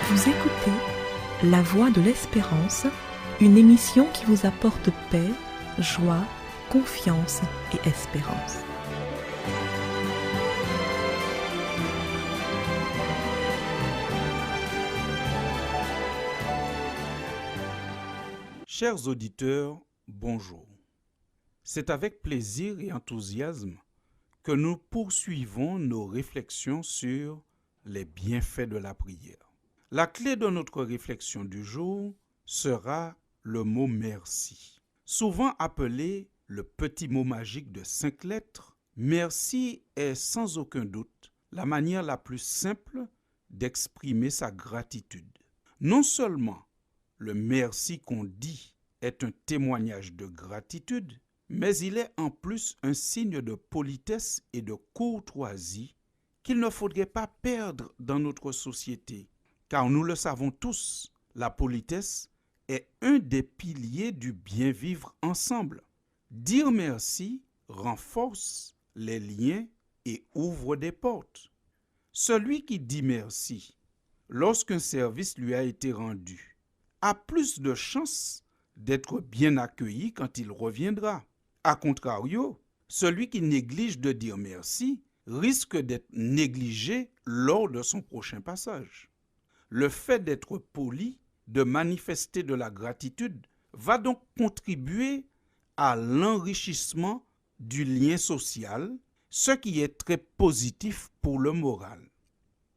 Vous écoutez La Voix de l'Espérance, une émission qui vous apporte paix, joie, confiance et espérance. Chers auditeurs, bonjour. C'est avec plaisir et enthousiasme que nous poursuivons nos réflexions sur les bienfaits de la prière. La clé de notre réflexion du jour sera le mot merci. Souvent appelé le petit mot magique de 5 lettres, merci est sans aucun doute la manière la plus simple d'exprimer sa gratitude. Non seulement le merci qu'on dit est un témoignage de gratitude, mais il est en plus un signe de politesse et de courtoisie qu'il ne faudrait pas perdre dans notre société. Car nous le savons tous, la politesse est un des piliers du bien vivre ensemble. Dire merci renforce les liens et ouvre des portes. Celui qui dit merci lorsqu'un service lui a été rendu a plus de chances d'être bien accueilli quand il reviendra. A contrario, celui qui néglige de dire merci risque d'être négligé lors de son prochain passage. Le fait d'être poli, de manifester de la gratitude, va donc contribuer à l'enrichissement du lien social, ce qui est très positif pour le moral.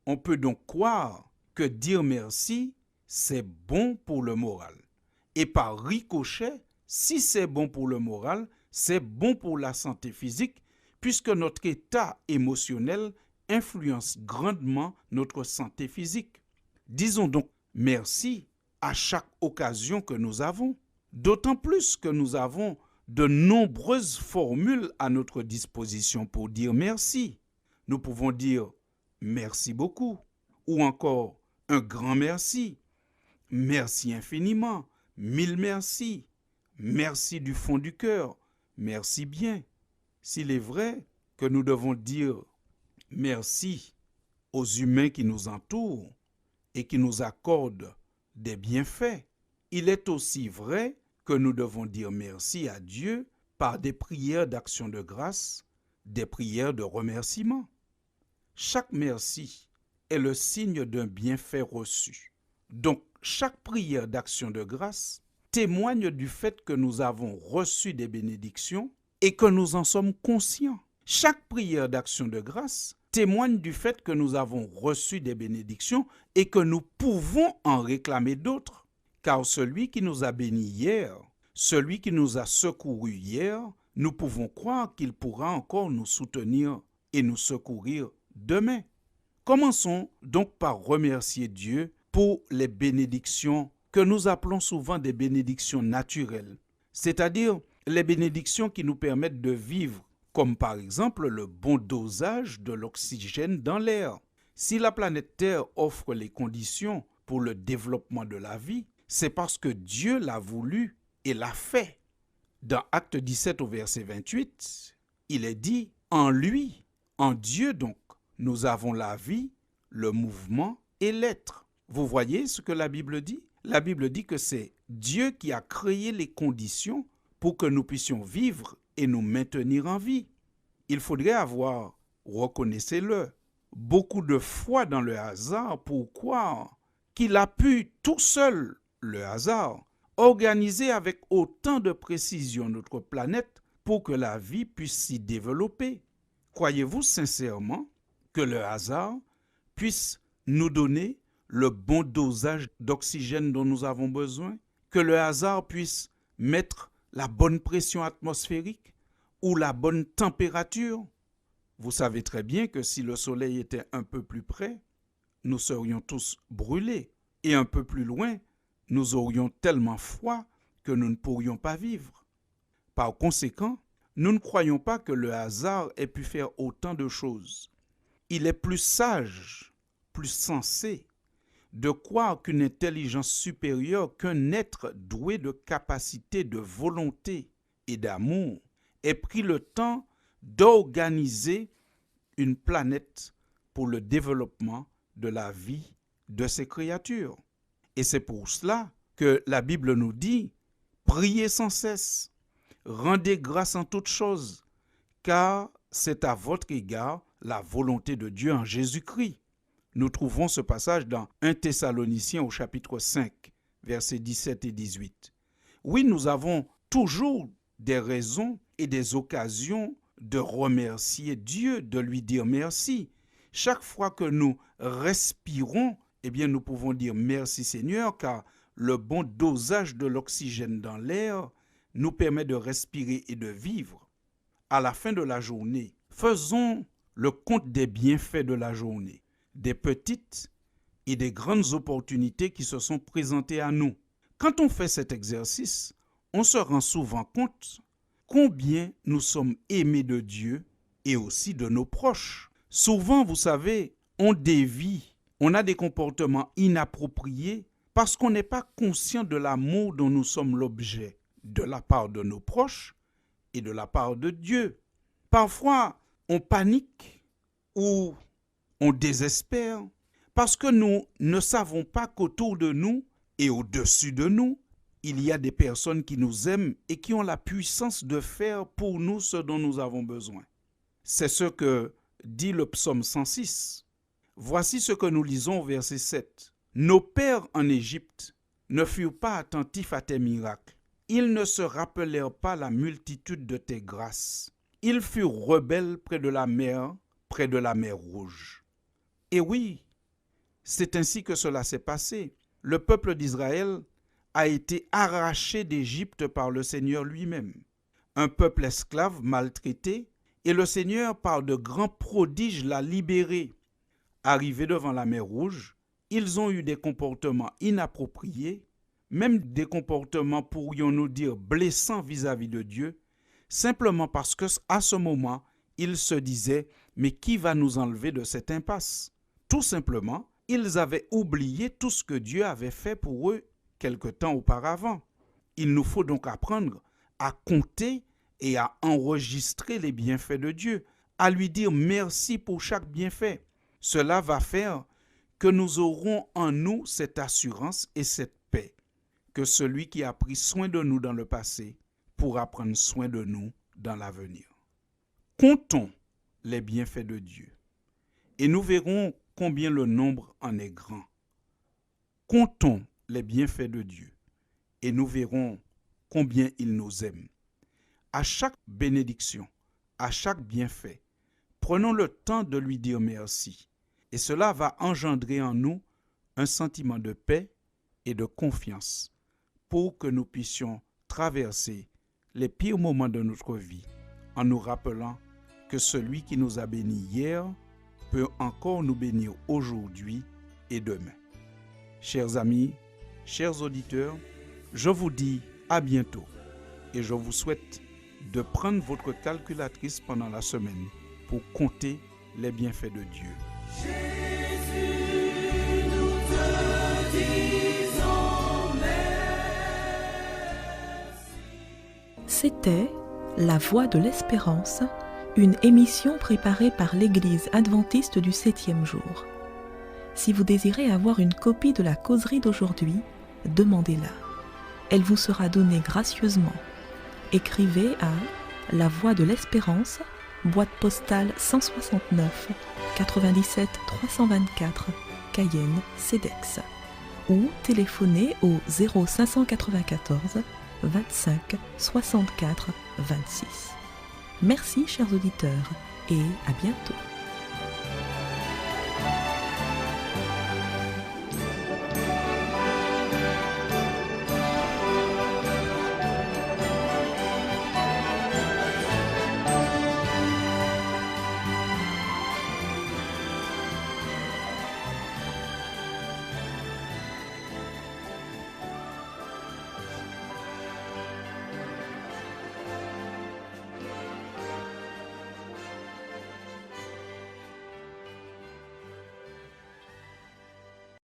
On peut donc croire que dire merci, c'est bon pour le moral. Et par ricochet, si c'est bon pour le moral, c'est bon pour la santé physique, puisque notre état émotionnel influence grandement notre santé physique. Disons donc merci à chaque occasion que nous avons, d'autant plus que nous avons de nombreuses formules à notre disposition pour dire merci. Nous pouvons dire merci beaucoup, ou encore un grand merci, merci infiniment, mille merci, merci du fond du cœur, merci bien. S'il est vrai que nous devons dire merci aux humains qui nous entourent et qui nous accordent des bienfaits, il est aussi vrai que nous devons dire merci à Dieu par des prières d'action de grâce, des prières de remerciement. Chaque merci est le signe d'un bienfait reçu. Donc, chaque prière d'action de grâce témoigne du fait que nous avons reçu des bénédictions et que nous en sommes conscients. Chaque prière d'action de grâce témoigne du fait que nous avons reçu des bénédictions et que nous pouvons en réclamer d'autres. Car celui qui nous a bénis hier, celui qui nous a secourus hier, nous pouvons croire qu'il pourra encore nous soutenir et nous secourir demain. Commençons donc par remercier Dieu pour les bénédictions que nous appelons souvent des bénédictions naturelles, c'est-à-dire les bénédictions qui nous permettent de vivre, comme par exemple le bon dosage de l'oxygène dans l'air. Si la planète Terre offre les conditions pour le développement de la vie, c'est parce que Dieu l'a voulu et l'a fait. Dans Acte 17 au verset 28, il est dit « En lui, en Dieu donc, nous avons la vie, le mouvement et l'être. » Vous voyez ce que la Bible dit? La Bible dit que c'est Dieu qui a créé les conditions pour que nous puissions vivre et nous maintenir en vie. Il faudrait avoir, reconnaissez-le, beaucoup de foi dans le hasard pour croire qu'il a pu tout seul, le hasard, organiser avec autant de précision notre planète pour que la vie puisse s'y développer. Croyez-vous sincèrement que le hasard puisse nous donner le bon dosage d'oxygène dont nous avons besoin? Que le hasard puisse mettre la bonne pression atmosphérique ou la bonne température? Vous savez très bien que si le soleil était un peu plus près, nous serions tous brûlés. Et un peu plus loin, nous aurions tellement froid que nous ne pourrions pas vivre. Par conséquent, nous ne croyons pas que le hasard ait pu faire autant de choses. Il est plus sage, plus sensé de croire qu'une intelligence supérieure, qu'un être doué de capacité, de volonté et d'amour ait pris le temps d'organiser une planète pour le développement de la vie de ses créatures. Et c'est pour cela que la Bible nous dit « Priez sans cesse, rendez grâce en toutes choses, car c'est à votre égard la volonté de Dieu en Jésus-Christ. » Nous trouvons ce passage dans 1 Thessaloniciens au chapitre 5, versets 17 et 18. Oui, nous avons toujours des raisons et des occasions de remercier Dieu, de lui dire merci. Chaque fois que nous respirons, eh bien, nous pouvons dire merci Seigneur, car le bon dosage de l'oxygène dans l'air nous permet de respirer et de vivre. À la fin de la journée, faisons le compte des bienfaits de la journée, des petites et des grandes opportunités qui se sont présentées à nous. Quand on fait cet exercice, on se rend souvent compte combien nous sommes aimés de Dieu et aussi de nos proches. Souvent, vous savez, on dévie, on a des comportements inappropriés parce qu'on n'est pas conscient de l'amour dont nous sommes l'objet de la part de nos proches et de la part de Dieu. Parfois, on panique ou on désespère parce que nous ne savons pas qu'autour de nous et au-dessus de nous, il y a des personnes qui nous aiment et qui ont la puissance de faire pour nous ce dont nous avons besoin. C'est ce que dit le psaume 106. Voici ce que nous lisons au verset 7. « Nos pères en Égypte ne furent pas attentifs à tes miracles. Ils ne se rappelèrent pas la multitude de tes grâces. Ils furent rebelles près de la mer Rouge. » Et oui, c'est ainsi que cela s'est passé. Le peuple d'Israël a été arraché d'Égypte par le Seigneur lui-même. Un peuple esclave maltraité, et le Seigneur, par de grands prodiges, l'a libéré. Arrivés devant la mer Rouge, ils ont eu des comportements inappropriés, même des comportements, pourrions-nous dire, blessants vis-à-vis de Dieu, simplement parce qu'à ce moment, ils se disaient « Mais qui va nous enlever de cette impasse ?» Tout simplement, ils avaient oublié tout ce que Dieu avait fait pour eux quelque temps auparavant. Il nous faut donc apprendre à compter et à enregistrer les bienfaits de Dieu, à lui dire merci pour chaque bienfait. Cela va faire que nous aurons en nous cette assurance et cette paix, que celui qui a pris soin de nous dans le passé pourra prendre soin de nous dans l'avenir. Comptons les bienfaits de Dieu et nous verrons combien le nombre en est grand. Comptons les bienfaits de Dieu et nous verrons combien il nous aime. À chaque bénédiction, à chaque bienfait, prenons le temps de lui dire merci et cela va engendrer en nous un sentiment de paix et de confiance pour que nous puissions traverser les pires moments de notre vie en nous rappelant que celui qui nous a bénis hier peut encore nous bénir aujourd'hui et demain. Chers amis, chers auditeurs, je vous dis à bientôt et je vous souhaite de prendre votre calculatrice pendant la semaine pour compter les bienfaits de Dieu. Jésus, nous te disons merci. C'était La Voix de l'Espérance, une émission préparée par l'Église adventiste du 7e jour. Si vous désirez avoir une copie de la causerie d'aujourd'hui, demandez-la. Elle vous sera donnée gracieusement. Écrivez à La Voix de l'Espérance, boîte postale 169 97 324, Cayenne, CEDEX, ou téléphonez au 0594 25 64 26. Merci chers auditeurs et à bientôt.